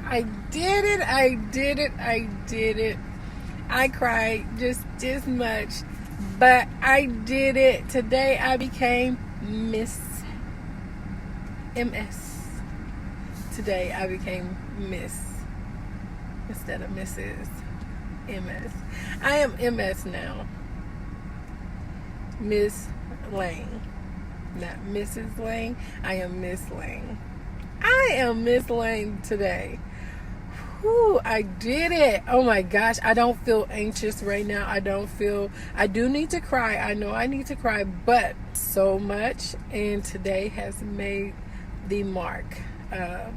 I did it. I did it. I did it. I cried just as much, but I did it. Today I became Miss MS. Today I became Miss instead of Mrs. MS. I am MS now. Miss Lang. Not Mrs. Lang. I am Miss Lang. I am Miss Lang today. Whew, I did it. Oh my gosh. I don't feel anxious right now. I do need to cry. I know I need to cry, but so much. And today has made the mark of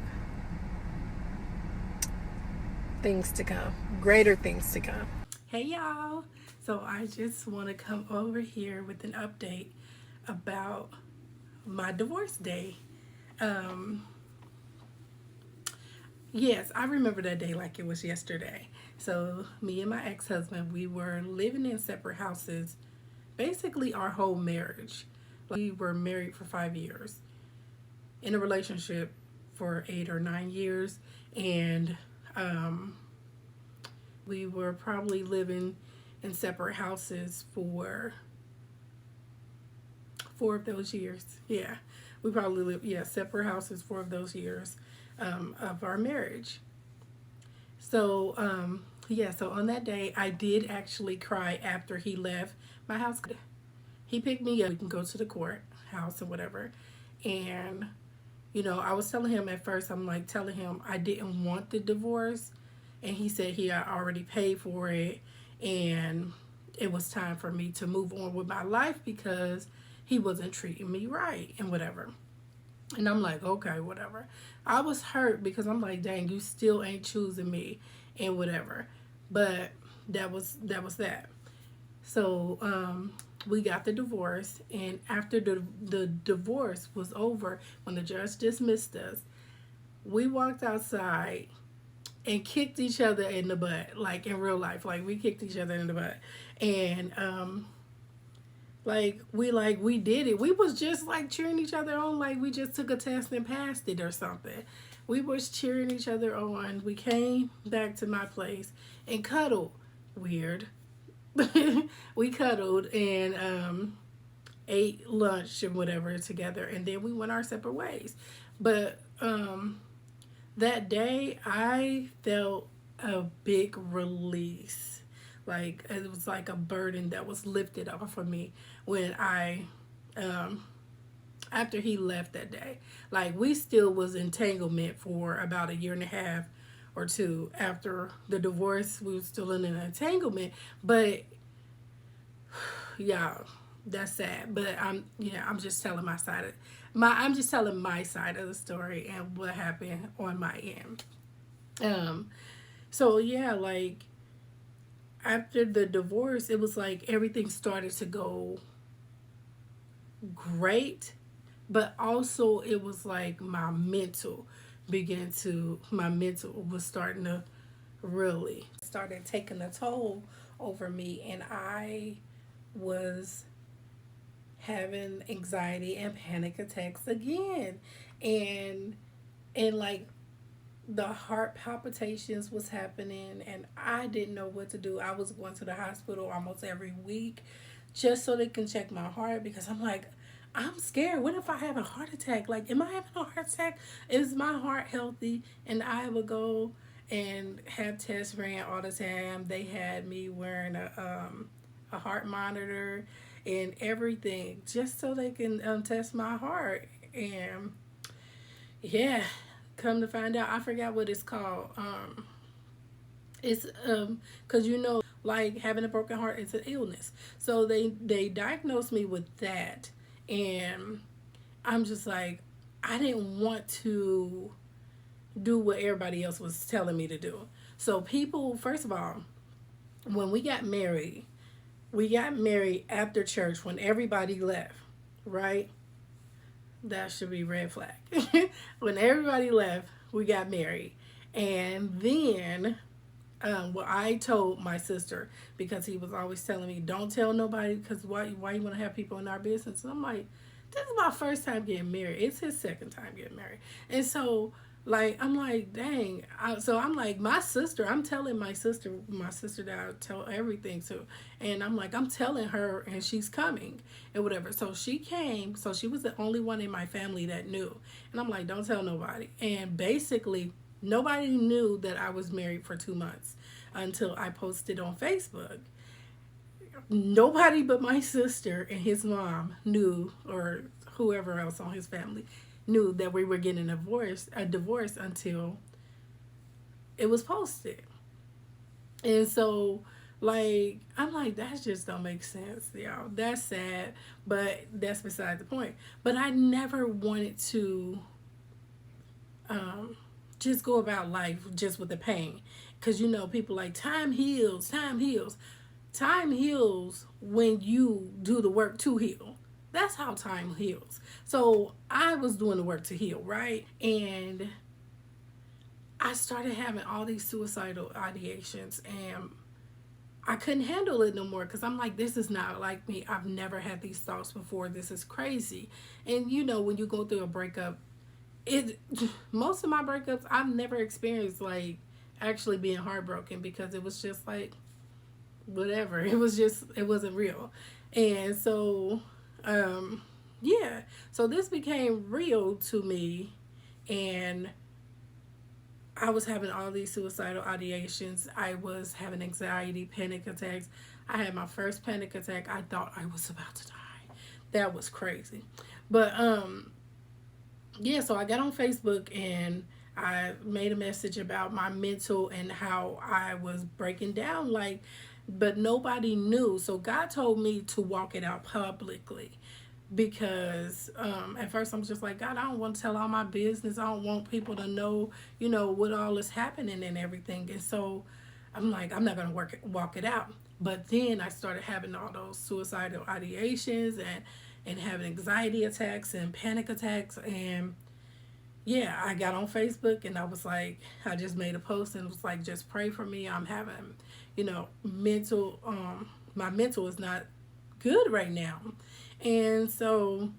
things to come, greater things to come. Hey y'all. So I just want to come over here with an update about my divorce day. Yes, I remember that day like it was yesterday. So me and my ex-husband, we were living in separate houses basically our whole marriage. We were married for 5 years, in a relationship for 8 or 9 years, and we were probably living in separate houses for 4 of those years. Yeah, we probably lived, separate houses 4 of those years of our marriage. So, so on that day, I did actually cry after he left my house. He picked me up. We can go to the courthouse or whatever. And, I was telling him at first, I'm like telling him I didn't want the divorce. And he said he had already paid for it. And it was time for me to move on with my life because he wasn't treating me right and whatever. And I'm like, okay, whatever. I was hurt because I'm like, dang, you still ain't choosing me and whatever. But that was that. So we got the divorce, and after the divorce was over, when the judge dismissed us, we walked outside and kicked each other in the butt, like in real life. Like we kicked each other in the butt. And we did it. We was just like cheering each other on, like we just took a test and passed it or something. We was cheering each other on. We came back to my place and cuddled. Weird. We cuddled and ate lunch and whatever together, and then we went our separate ways. But that day I felt a big release. Like it was like a burden that was lifted off of me when I after he left that day. Like we still was entanglement for about a year and a half or two after the divorce. We were still in an entanglement, but yeah, that's sad. But I'm just telling I'm just telling my side of the story and what happened on my end. So yeah, like after the divorce, it was like everything started to go great, but also it was like my mental was starting to really started taking a toll over me, and I was having anxiety and panic attacks again, and like the heart palpitations was happening, and I didn't know what to do. I was going to the hospital almost every week just so they can check my heart, because I'm like, I'm scared. What if I have a heart attack? Like, am I having a heart attack? Is my heart healthy? And I would go and have tests ran all the time. They had me wearing a heart monitor and everything just so they can test my heart. And yeah, come to find out, I forgot what it's called. It's because like having a broken heart is an illness. So they diagnosed me with that, and I'm just like, I didn't want to do what everybody else was telling me to do. So people, first of all, when we got married after church when everybody left, right? That should be red flag. When everybody left, we got married. And then, I told my sister, because he was always telling me, don't tell nobody, because why you want to have people in our business? And I'm like, this is my first time getting married. It's his second time getting married. And so, Like, I'm like, dang. So I'm like, I'm telling my sister that I tell everything to. And I'm like, I'm telling her, and she's coming and whatever. So she came. So she was the only one in my family that knew. And I'm like, don't tell nobody. And basically, nobody knew that I was married for 2 months until I posted on Facebook. Nobody but my sister and his mom knew, or whoever else on his family knew that we were getting a divorce until it was posted. And so, like, I'm like, that just don't make sense, y'all. That's sad, but that's beside the point. But I never wanted to um, just go about life just with the pain. Because, people like, time heals, time heals. Time heals when you do the work to heal. That's how time heals. So I was doing the work to heal, right? And I started having all these suicidal ideations, and I couldn't handle it no more because I'm like, this is not like me. I've never had these thoughts before. This is crazy. And when you go through a breakup, it most of my breakups I've never experienced like actually being heartbroken, because it was just like whatever. It wasn't real. And so yeah. So this became real to me, and I was having all these suicidal ideations. I was having anxiety, panic attacks. I had my first panic attack. I thought I was about to die. That was crazy. But yeah, so I got on Facebook and I made a message about my mental and how I was breaking down, like, but nobody knew. So God told me to walk it out publicly, because at first I'm just like, God, I don't want to tell all my business. I don't want people to know, what all is happening and everything. And so I'm like, I'm not going to walk it out. But then I started having all those suicidal ideations, and having anxiety attacks and panic attacks. And yeah, I got on Facebook and I was like, I just made a post and was like, just pray for me. I'm having, mental, my mental is not good right now. And so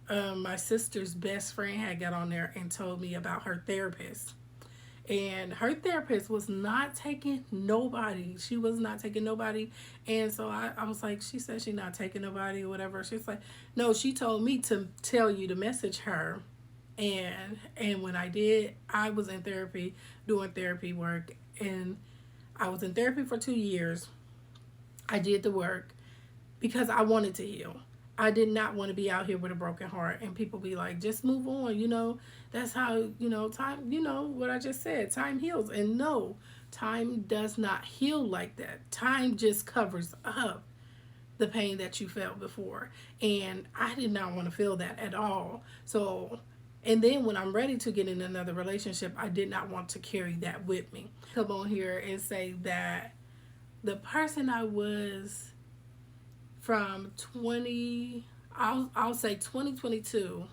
my sister's best friend had got on there and told me about her therapist. And her therapist was not taking nobody. She was not taking nobody. And so I was like, she said she's not taking nobody or whatever. She's like, no, she told me to tell you to message her. And when I did, I was in therapy, doing therapy work. And I was in therapy for 2 years. I did the work because I wanted to heal. I did not want to be out here with a broken heart and people be like, just move on, that's how, time, what I just said, time heals. And no, time does not heal like that. Time just covers up the pain that you felt before. And I did not want to feel that at all. So, and then when I'm ready to get in another relationship, I did not want to carry that with me. Come on here and say that the person I was from I'll say 2022,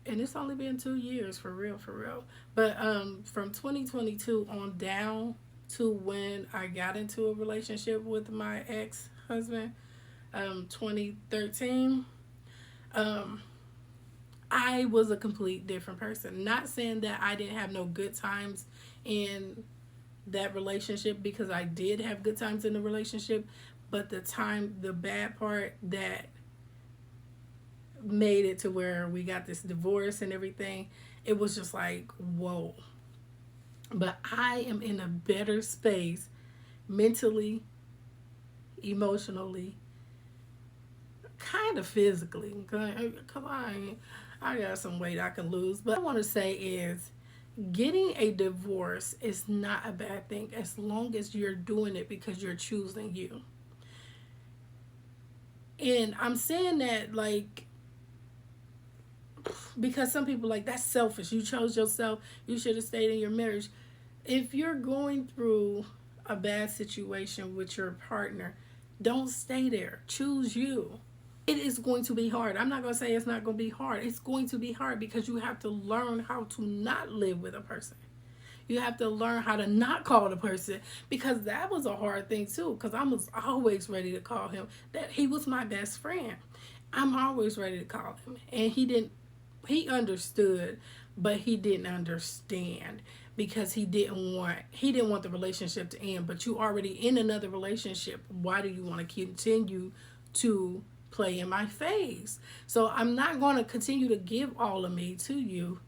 and it's only been 2 years, for real, but from 2022 on down to when I got into a relationship with my ex-husband, 2013, I was a complete different person. Not saying that I didn't have no good times in that relationship, because I did have good times in the relationship, but the bad part that made it to where we got this divorce and everything, it was just like, whoa. But I am in a better space mentally, emotionally, kind of physically. Come on, I got some weight I can lose. But what I want to say is, getting a divorce is not a bad thing as long as you're doing it because you're choosing you. And I'm saying that like, because some people like, that's selfish. You chose yourself. You should have stayed in your marriage. If you're going through a bad situation with your partner, don't stay there. Choose you. It is going to be hard. I'm not going to say it's not going to be hard. It's going to be hard because you have to learn how to not live with a person. You have to learn how to not call the person, because that was a hard thing too, because I was always ready to call him. That he was my best friend. I'm always ready to call him. And he understood, but he didn't understand because he didn't want the relationship to end. But you already in another relationship. Why do you want to continue to play in my face? So I'm not going to continue to give all of me to you.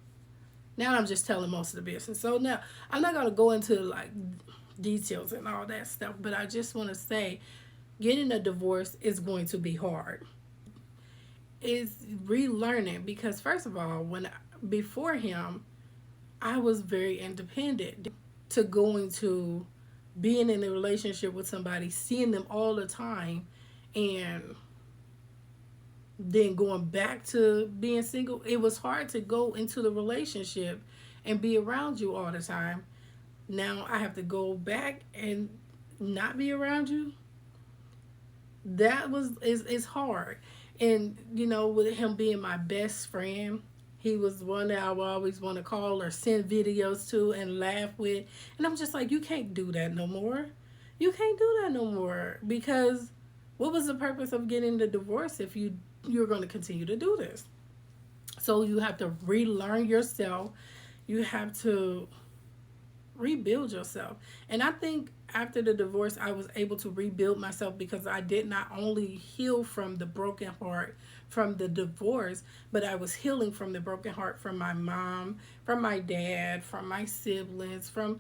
Now I'm just telling most of the business. So now I'm not going to go into like details and all that stuff, but I just want to say getting a divorce is going to be hard. It's relearning because first of all, when before him, I was very independent to going to being in a relationship with somebody, seeing them all the time, and then going back to being single. It was hard to go into the relationship and be around you all the time. Now I have to go back and not be around you. That was is hard. And with him being my best friend, he was one that I would always want to call or send videos to and laugh with. And I'm just like, you can't do that no more. You can't do that no more. Because what was the purpose of getting the divorce if you're going to continue to do this? So you have to relearn yourself. You have to rebuild yourself. And I think after the divorce, I was able to rebuild myself because I did not only heal from the broken heart from the divorce, but I was healing from the broken heart from my mom, from my dad, from my siblings, from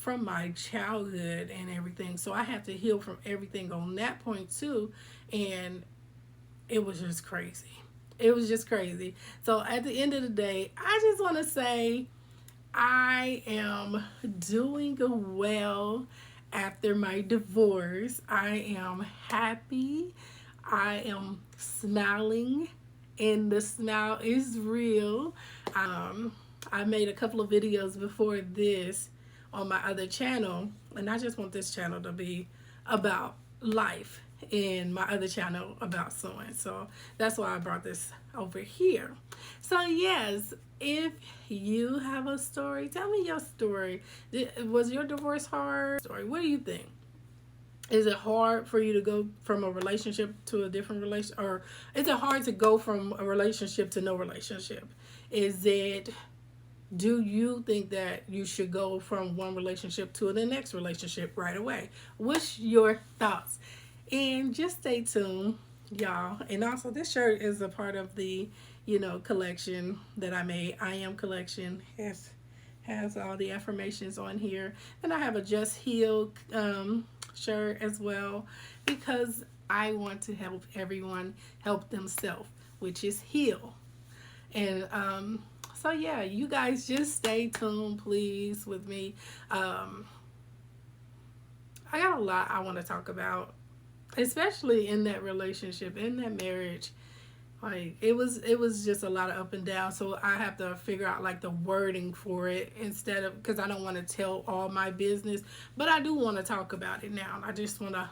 my childhood and everything. So I had to heal from everything on that point too. And it was just crazy. It was just crazy. So at the end of the day, I just want to say I am doing well after my divorce. I am happy. I am smiling, and the smile is real. I made a couple of videos before this on my other channel, and I just want this channel to be about life and my other channel about sewing. So that's why I brought this over here. So yes, if you have a story, tell me your story. Was your divorce hard? What do you think? Is it hard for you to go from a relationship to a different relationship? Or is it hard to go from a relationship to no relationship? Do you think that you should go from one relationship to the next relationship right away? What's your thoughts? And just stay tuned, y'all. And also, this shirt is a part of the, collection that I made. I Am collection. Has all the affirmations on here. And I have a Just Heal shirt as well because I want to help everyone help themselves, which is heal. And so yeah, you guys just stay tuned, please, with me. I got a lot I want to talk about, especially in that relationship, in that marriage. Like it was just a lot of up and down. So I have to figure out like the wording for it instead of, because I don't want to tell all my business, but I do want to talk about it now. I just want to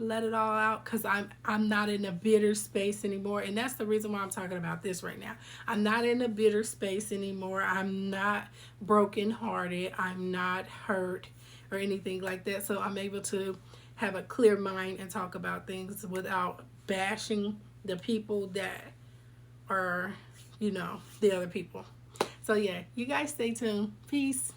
let it all out because I'm not in a bitter space anymore, and that's the reason why I'm talking about this right now. I'm not in a bitter space anymore. I'm not brokenhearted. I'm not hurt or anything like that. So I'm able to have a clear mind and talk about things without bashing the people that are, the other people. So yeah, you guys stay tuned. Peace.